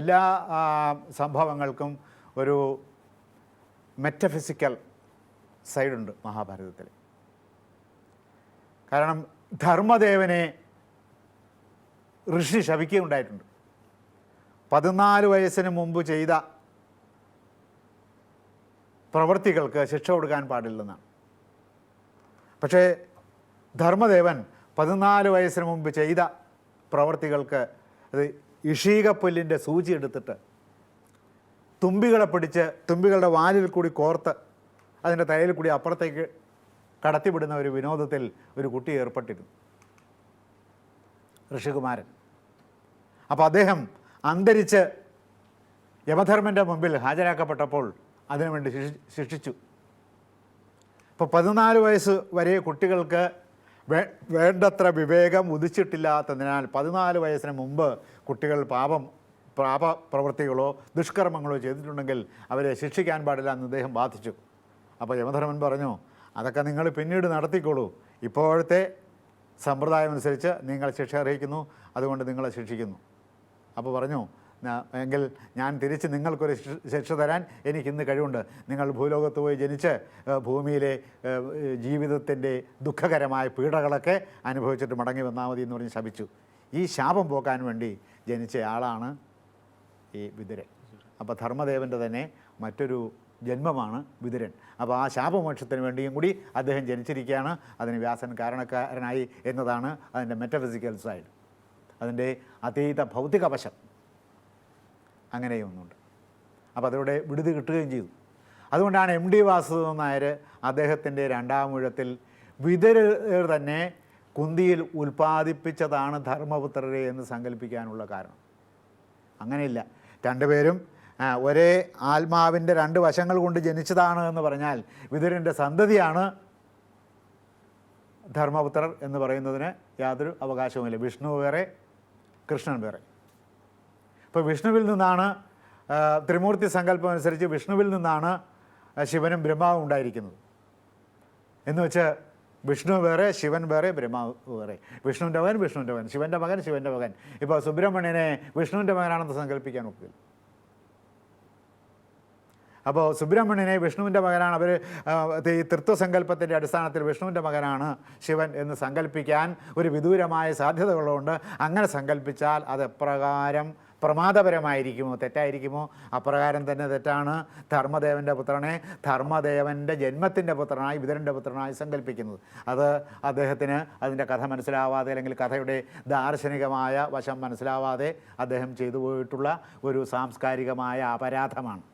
എല്ലാ സംഭവങ്ങൾക്കും ഒരു മെറ്റഫിസിക്കൽ സൈഡുണ്ട് മഹാഭാരതത്തിൽ. കാരണം ധർമ്മദേവനെ ഋഷി ശപിക്കുകയുണ്ടായിട്ടുണ്ട്. 14 വയസ്സിന് മുമ്പ് ചെയ്ത പ്രവൃത്തികൾക്ക് ശിക്ഷ കൊടുക്കാൻ പാടില്ലെന്നാണ്. പക്ഷേ ധർമ്മദേവൻ 14 വയസ്സിന് മുമ്പ് ചെയ്ത പ്രവൃത്തികൾക്ക് അത് ഇഷീകപ്പുല്ലിൻ്റെ സൂചി എടുത്തിട്ട് തുമ്പികളെ പിടിച്ച് തുമ്പികളുടെ വാലിൽ കൂടി കോർത്ത് അതിൻ്റെ തലയിൽ കൂടി അപ്പുറത്തേക്ക് കടത്തിവിടുന്ന ഒരു വിനോദത്തിൽ ഒരു കുട്ടി ഏർപ്പെട്ടിരുന്നു, ഋഷികുമാരൻ. അപ്പോൾ അദ്ദേഹം അന്തരിച്ച് യമധർമ്മൻ്റെ മുമ്പിൽ ഹാജരാക്കപ്പെട്ടപ്പോൾ അതിനുവേണ്ടി ശിക്ഷിച്ചു. ഇപ്പോൾ 14 വയസ്സ് വരെ കുട്ടികൾക്ക് വേണ്ടത്ര വിവേകം ഉദിച്ചിട്ടില്ലാത്തതിനാൽ 14 വയസ്സിന് മുമ്പ് കുട്ടികൾ പാപപ്രവൃത്തികളോ ദുഷ്കർമ്മങ്ങളോ ചെയ്തിട്ടുണ്ടെങ്കിൽ അവരെ ശിക്ഷിക്കാൻ പാടില്ല എന്ന് അദ്ദേഹം ബാധിച്ചു. അപ്പോൾ യമധർമ്മൻ പറഞ്ഞു, അതൊക്കെ നിങ്ങൾ പിന്നീട് നടത്തിക്കോളൂ, ഇപ്പോഴത്തെ സമ്പ്രദായം അനുസരിച്ച് നിങ്ങൾ ശിക്ഷ അർഹിക്കുന്നു, അതുകൊണ്ട് നിങ്ങളെ ശിക്ഷിക്കുന്നു. അപ്പോൾ പറഞ്ഞു, എങ്കിൽ ഞാൻ തിരിച്ച് നിങ്ങൾക്കൊരു ശിക്ഷ തരാൻ എനിക്കിന്ന് കഴിവുണ്ട്. നിങ്ങൾ ഭൂലോകത്ത് പോയി ജനിച്ച് ഭൂമിയിലെ ജീവിതത്തിൻ്റെ ദുഃഖകരമായ പീഡകളൊക്കെ അനുഭവിച്ചിട്ട് മടങ്ങി വന്നാൽ മതി എന്ന് പറഞ്ഞ് ശപിച്ചു. ഈ ശാപം പോക്കാൻ വേണ്ടി ജനിച്ച ആളാണ് ഈ വിതുരൻ. അപ്പോൾ ധർമ്മദേവൻ്റെ തന്നെ മറ്റൊരു ജന്മമാണ് വിതുരൻ. അപ്പോൾ ആ ശാപമോക്ഷത്തിന് വേണ്ടിയും കൂടി അദ്ദേഹം ജനിച്ചിരിക്കുകയാണ്. അതിന് വ്യാസൻ കാരണക്കാരനായി എന്നതാണ് അതിൻ്റെ മെറ്റഫിസിക്കൽ സൈഡ്, അതിൻ്റെ അതീത ഭൗതിക വശം. അങ്ങനെയൊന്നുണ്ട്. അപ്പോൾ അതിലൂടെ വിടുതി കിട്ടുകയും ചെയ്തു. അതുകൊണ്ടാണ് എം ഡി വാസുദേവൻ നായർ അദ്ദേഹത്തിൻ്റെ 2-ാം ഊഴത്തിൽ വിതുരർ തന്നെ കുന്തിയിൽ ഉൽപ്പാദിപ്പിച്ചതാണ് ധർമ്മപുത്രരെ എന്ന് സങ്കല്പിക്കാനുള്ള കാരണം. അങ്ങനെയില്ല, രണ്ടുപേരും ഒരേ ആത്മാവിൻ്റെ 2 വശങ്ങൾ കൊണ്ട് ജനിച്ചതാണ് എന്ന് പറഞ്ഞാൽ വിതുരൻ്റെ സന്തതിയാണ് ധർമ്മപുത്രർ എന്ന് പറയുന്നതിന് യാതൊരു അവകാശവുമില്ല. വിഷ്ണു വേറെ, കൃഷ്ണൻ വേറെ. ഇപ്പോൾ വിഷ്ണുവിൽ നിന്നാണ്, ത്രിമൂർത്തി സങ്കല്പം അനുസരിച്ച് വിഷ്ണുവിൽ നിന്നാണ് ശിവനും ബ്രഹ്മാവും ഉണ്ടായിരിക്കുന്നത്. എന്ന് വെച്ച് വിഷ്ണു വേറെ, ശിവൻ വേറെ, ബ്രഹ്മാവ് വേറെ. വിഷ്ണുവിൻ്റെ മകൻ വിഷ്ണുവിൻ്റെ മകൻ, ശിവൻ്റെ മകൻ ശിവൻ്റെ മകൻ. ഇപ്പോൾ സുബ്രഹ്മണ്യനെ വിഷ്ണുവിൻ്റെ മകനാണെന്ന് സങ്കല്പിക്കാൻ ഒക്കില്ല. അപ്പോൾ സുബ്രഹ്മണ്യനെ വിഷ്ണുവിൻ്റെ മകനാണ്, അവർ ഈ തൃത്വസങ്കല്പത്തിൻ്റെ അടിസ്ഥാനത്തിൽ വിഷ്ണുവിൻ്റെ മകനാണ് ശിവൻ എന്ന് സങ്കല്പിക്കാൻ ഒരു വിദൂരമായ സാധ്യതകളുണ്ട്. അങ്ങനെ സങ്കല്പിച്ചാൽ അത് എപ്രകാരം പ്രമാദപരമായിരിക്കുമോ, തെറ്റായിരിക്കുമോ? അപ്രകാരം തന്നെ തെറ്റാണ് ധർമ്മദേവൻ്റെ പുത്രനെ ധർമ്മദേവൻ്റെ ജന്മത്തിൻ്റെ പുത്രനായി വിതുരൻ്റെ പുത്രനായി സങ്കല്പിക്കുന്നത്. അത് അദ്ദേഹത്തിന് അതിൻ്റെ കഥ മനസ്സിലാവാതെ, അല്ലെങ്കിൽ കഥയുടെ ദാർശനികമായ വശം മനസ്സിലാവാതെ അദ്ദേഹം ചെയ്തു പോയിട്ടുള്ള ഒരു സാംസ്കാരികമായ അപരാധമാണ്.